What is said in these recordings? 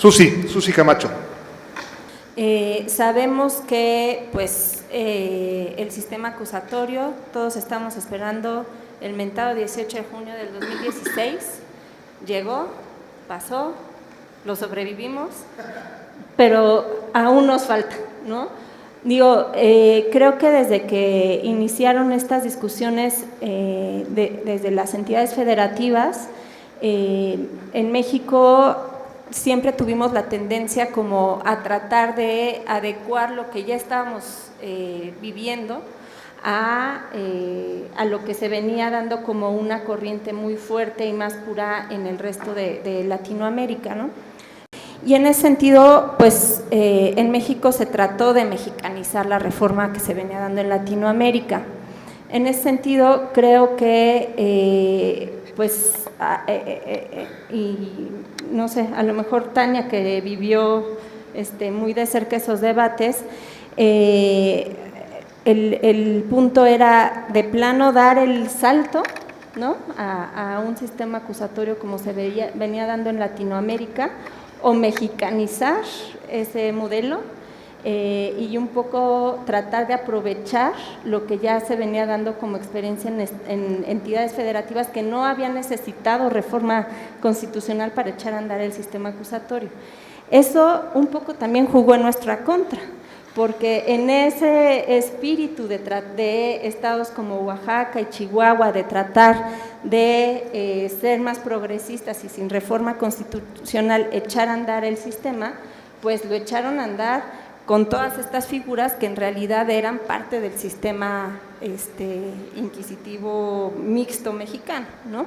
Susi Camacho. Sabemos que pues el sistema acusatorio, todos estamos esperando el mentado 18 de junio del 2016, llegó, pasó, lo sobrevivimos, pero aún nos falta, ¿no? Digo, creo que desde que iniciaron estas discusiones desde las entidades federativas, en México siempre tuvimos la tendencia como a tratar de adecuar lo que ya estábamos viviendo a lo que se venía dando como una corriente muy fuerte y más pura en el resto de Latinoamérica, ¿no? Y en ese sentido, pues en México se trató de mexicanizar la reforma que se venía dando en Latinoamérica. En ese sentido, creo que y no sé, a lo mejor Tania, que vivió muy de cerca esos debates, el punto era de plano dar el salto, ¿no?, a un sistema acusatorio como se venía dando en Latinoamérica, o mexicanizar ese modelo y un poco tratar de aprovechar lo que ya se venía dando como experiencia en entidades federativas que no habían necesitado reforma constitucional para echar a andar el sistema acusatorio. Eso un poco también jugó en nuestra contra, porque en ese espíritu de estados como Oaxaca y Chihuahua, de tratar de ser más progresistas y sin reforma constitucional echar a andar el sistema, pues lo echaron a andar con todas estas figuras que en realidad eran parte del sistema inquisitivo mixto mexicano, ¿no?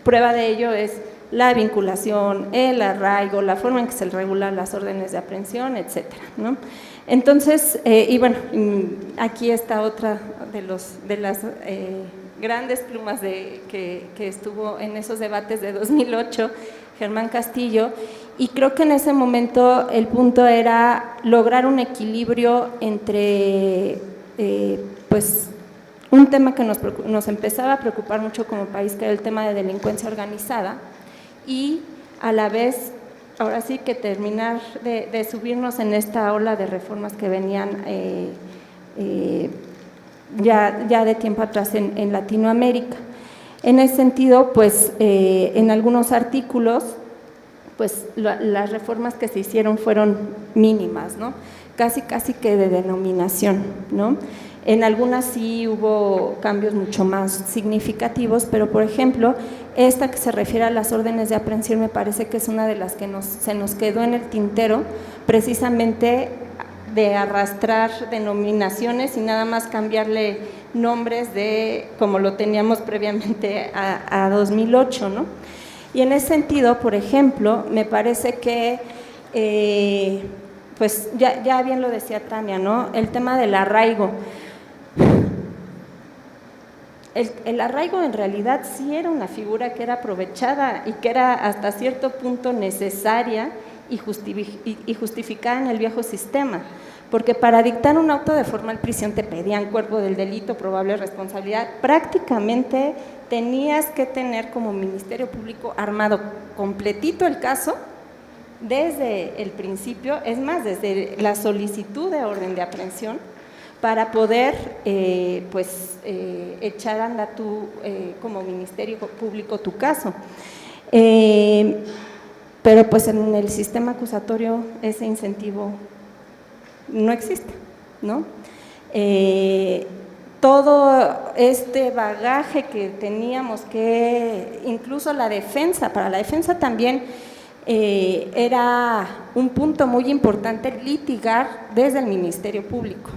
Prueba de ello es la vinculación, el arraigo, la forma en que se regulan las órdenes de aprehensión, etcétera, ¿no? Entonces, y bueno, aquí está otra de las grandes plumas que estuvo en esos debates de 2008, Germán Castillo, y creo que en ese momento el punto era lograr un equilibrio entre, pues, un tema que nos empezaba a preocupar mucho como país, que era el tema de delincuencia organizada, y a la vez, ahora sí que terminar de subirnos en esta ola de reformas que venían ya de tiempo atrás en Latinoamérica. En ese sentido, pues, en algunos artículos, pues las reformas que se hicieron fueron mínimas, ¿no? Casi que de denominación, ¿no? En algunas sí hubo cambios mucho más significativos, pero por ejemplo, esta que se refiere a las órdenes de aprehensión me parece que es una de las que se nos quedó en el tintero, precisamente de arrastrar denominaciones y nada más cambiarle nombres de como lo teníamos previamente a 2008, ¿no? Y en ese sentido, por ejemplo, me parece que, pues ya bien lo decía Tania, ¿no?, el tema del arraigo. El arraigo en realidad sí era una figura que era aprovechada y que era hasta cierto punto necesaria y justificada en el viejo sistema, porque para dictar un auto de formal prisión te pedían cuerpo del delito, probable responsabilidad, prácticamente tenías que tener como Ministerio Público armado completito el caso desde el principio, es más, desde la solicitud de orden de aprehensión, para poder echar a andar como Ministerio Público tu caso. Pero pues en el sistema acusatorio ese incentivo no existe, ¿no? Todo este bagaje que teníamos, que incluso para la defensa también era un punto muy importante litigar desde el Ministerio Público,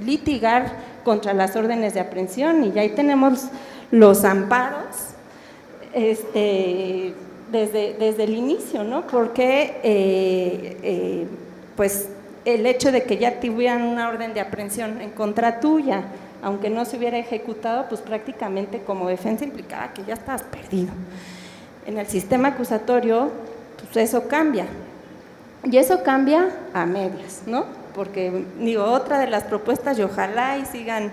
litigar contra las órdenes de aprehensión, y ya ahí tenemos los amparos desde el inicio, ¿no? Porque pues el hecho de que ya tuvieran una orden de aprehensión en contra tuya, aunque no se hubiera ejecutado, pues prácticamente como defensa implicaba que ya estabas perdido. En el sistema acusatorio, pues eso cambia, y eso cambia a medias, ¿no? Porque digo, otra de las propuestas, y ojalá y sigan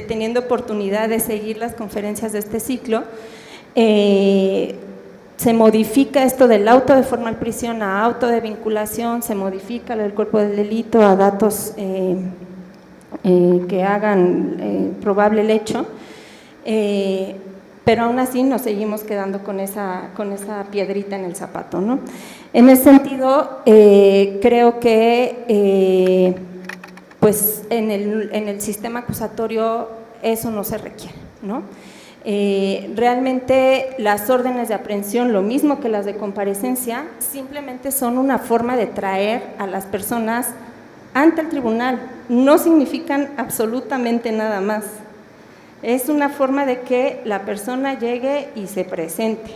teniendo oportunidad de seguir las conferencias de este ciclo, se modifica esto del auto de formal prisión a auto de vinculación, se modifica el cuerpo del delito a datos que hagan probable el hecho, pero aún así nos seguimos quedando con esa piedrita en el zapato, ¿no? En ese sentido, creo que pues en el sistema acusatorio eso no se requiere, ¿no? Realmente las órdenes de aprehensión, lo mismo que las de comparecencia, simplemente son una forma de traer a las personas ante el tribunal, no significan absolutamente nada más. Es una forma de que la persona llegue y se presente.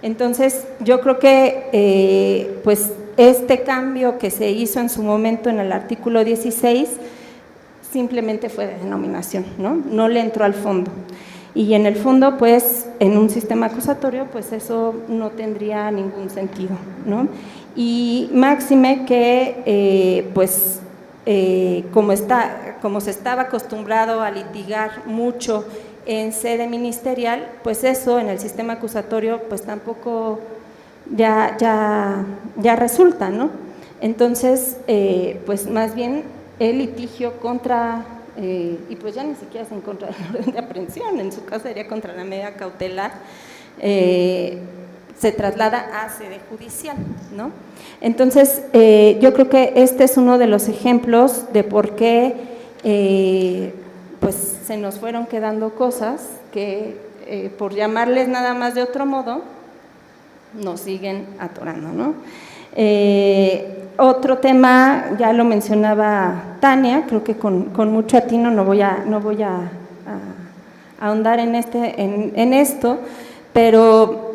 Entonces, yo creo que pues este cambio que se hizo en su momento en el artículo 16 simplemente fue de denominación, ¿no? No le entró al fondo. Y en el fondo, pues, en un sistema acusatorio, pues eso no tendría ningún sentido, ¿no? Y máxime que, como se estaba acostumbrado a litigar mucho en sede ministerial, pues eso en el sistema acusatorio, pues tampoco ya resulta, ¿no? Entonces, pues más bien el litigio contra… y pues ya ni siquiera es en contra de la orden de aprehensión, en su caso sería contra la medida cautelar, se traslada a sede judicial, ¿no? Entonces, yo creo que este es uno de los ejemplos de por qué pues se nos fueron quedando cosas que, por llamarles nada más de otro modo, nos siguen atorando, ¿no? Otro tema, ya lo mencionaba Tania, creo que con mucho atino no voy a ahondar en esto, pero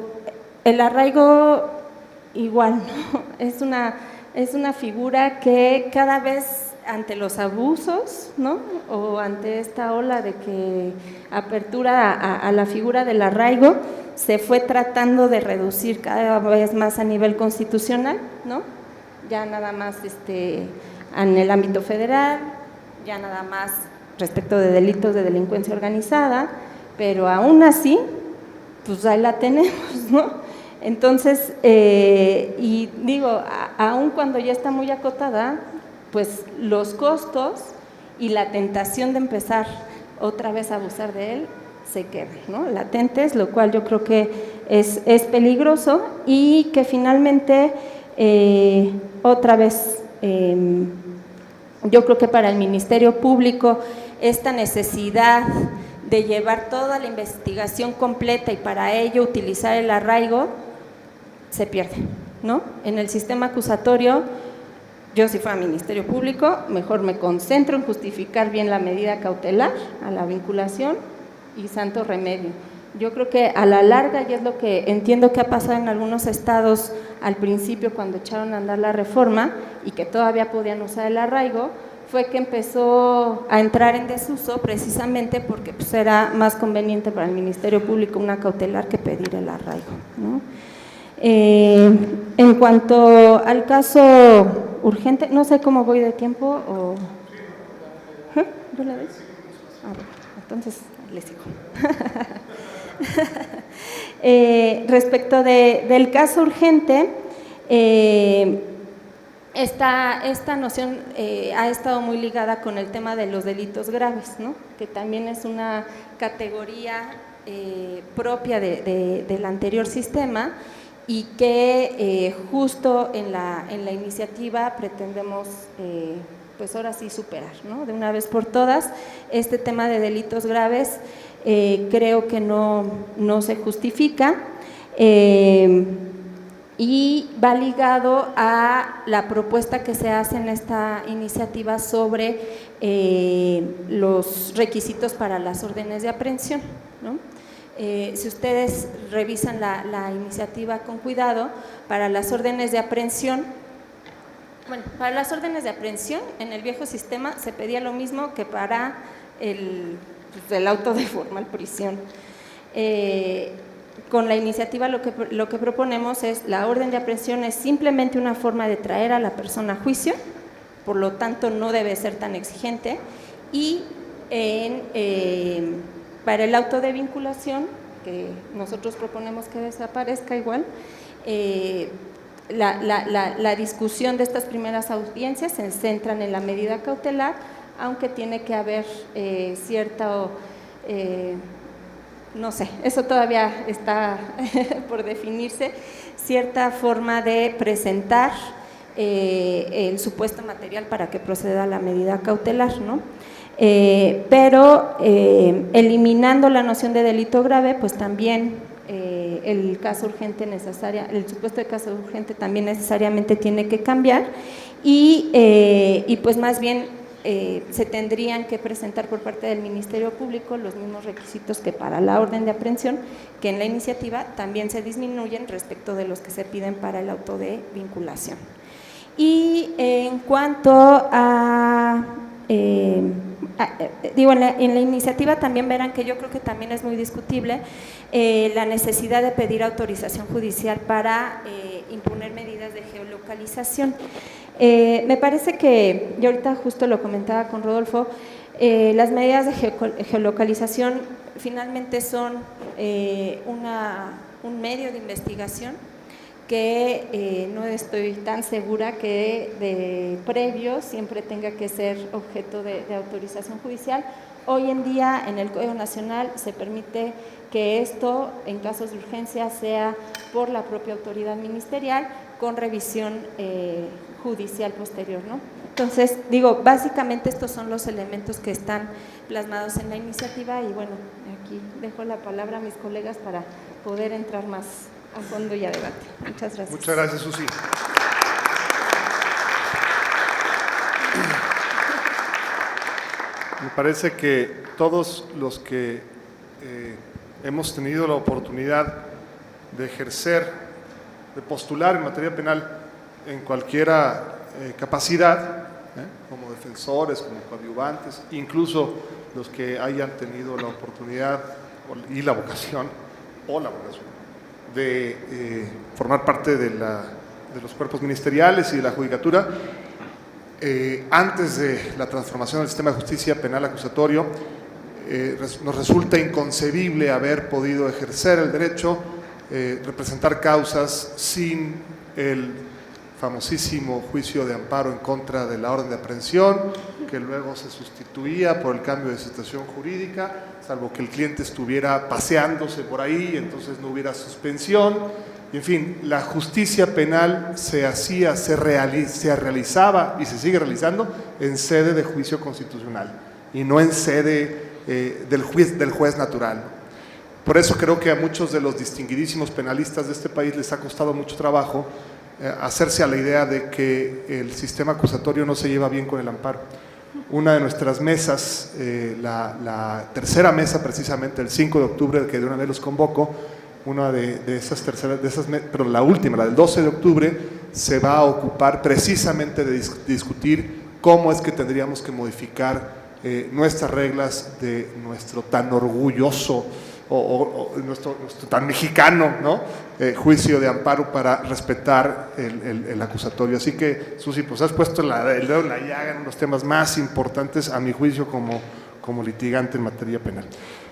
el arraigo igual, ¿no? Es una figura que cada vez ante los abusos, ¿no? O ante esta ola de que apertura a la figura del arraigo, se fue tratando de reducir cada vez más a nivel constitucional, ¿no? Ya nada más en el ámbito federal, ya nada más respecto de delitos de delincuencia organizada, pero aún así, pues ahí la tenemos, ¿no? Entonces, y digo, aún cuando ya está muy acotada, pues los costos y la tentación de empezar otra vez a abusar de él se quedan, ¿no? Latentes, lo cual yo creo que es peligroso y que finalmente, otra vez, yo creo que para el Ministerio Público esta necesidad de llevar toda la investigación completa y para ello utilizar el arraigo se pierde, ¿no? En el sistema acusatorio, yo si fuera Ministerio Público, mejor me concentro en justificar bien la medida cautelar a la vinculación y santo remedio. Yo creo que a la larga, y es lo que entiendo que ha pasado en algunos estados al principio cuando echaron a andar la reforma y que todavía podían usar el arraigo, fue que empezó a entrar en desuso precisamente porque pues, era más conveniente para el Ministerio Público una cautelar que pedir el arraigo, ¿no? En cuanto al caso urgente, no sé cómo voy de tiempo o… ¿Tú la ves? Bueno, entonces les sigo. Respecto del caso urgente, esta noción ha estado muy ligada con el tema de los delitos graves, ¿no? Que también es una categoría propia del anterior sistema y que justo en la iniciativa pretendemos pues ahora sí superar, ¿no? De una vez por todas, este tema de delitos graves creo que no se justifica y va ligado a la propuesta que se hace en esta iniciativa sobre los requisitos para las órdenes de aprehensión, ¿no? Si ustedes revisan la iniciativa con cuidado, para las órdenes de aprehensión, bueno, para las órdenes de aprehensión en el viejo sistema se pedía lo mismo que para el auto de formal prisión. Con la iniciativa lo que proponemos es la orden de aprehensión es simplemente una forma de traer a la persona a juicio, por lo tanto no debe ser tan exigente, y para el auto de vinculación, que nosotros proponemos que desaparezca igual. La discusión de estas primeras audiencias se centran en la medida cautelar, aunque tiene que haber cierta, no sé, eso todavía está por definirse, cierta forma de presentar el supuesto material para que proceda la medida cautelar, ¿no? Pero eliminando la noción de delito grave, pues también el caso urgente el supuesto de caso urgente también necesariamente tiene que cambiar y pues más bien se tendrían que presentar por parte del Ministerio Público los mismos requisitos que para la orden de aprehensión, que en la iniciativa también se disminuyen respecto de los que se piden para el auto de vinculación. Y en cuanto a digo, en la iniciativa también verán que yo creo que también es muy discutible la necesidad de pedir autorización judicial para imponer medidas de geolocalización. Me parece que, yo ahorita justo lo comentaba con Rodolfo, las medidas de geolocalización finalmente son un medio de investigación que no estoy tan segura que de previo siempre tenga que ser objeto de autorización judicial. Hoy en día en el Código Nacional se permite que esto en casos de urgencia sea por la propia autoridad ministerial con revisión judicial posterior, ¿no? Entonces, digo, básicamente estos son los elementos que están plasmados en la iniciativa y bueno, aquí dejo la palabra a mis colegas para poder entrar más a fondo y a debate. Muchas gracias. Muchas gracias, Susi. Me parece que todos los que hemos tenido la oportunidad de ejercer, de postular en materia penal en cualquier capacidad, como defensores, como coadyuvantes, incluso los que hayan tenido la oportunidad y la vocación de formar parte de los cuerpos ministeriales y de la judicatura, antes de la transformación del sistema de justicia penal acusatorio, nos resulta inconcebible haber podido ejercer el derecho, representar causas sin el famosísimo juicio de amparo en contra de la orden de aprehensión, que luego se sustituía por el cambio de situación jurídica, salvo que el cliente estuviera paseándose por ahí, entonces no hubiera suspensión. En fin, la justicia penal se realizaba y se sigue realizando en sede de juicio constitucional y no en sede del juez natural. Por eso creo que a muchos de los distinguidísimos penalistas de este país les ha costado mucho trabajo hacerse a la idea de que el sistema acusatorio no se lleva bien con el amparo. Una de nuestras mesas, la tercera mesa precisamente, el 5 de octubre, que de una vez los convoco, una pero la última, la del 12 de octubre, se va a ocupar precisamente de discutir cómo es que tendríamos que modificar nuestras reglas de nuestro tan orgulloso o nuestro tan mexicano, ¿no? Juicio de amparo para respetar el acusatorio. Así que, Susi, pues has puesto el dedo en la llaga en unos temas más importantes, a mi juicio, como litigante en materia penal.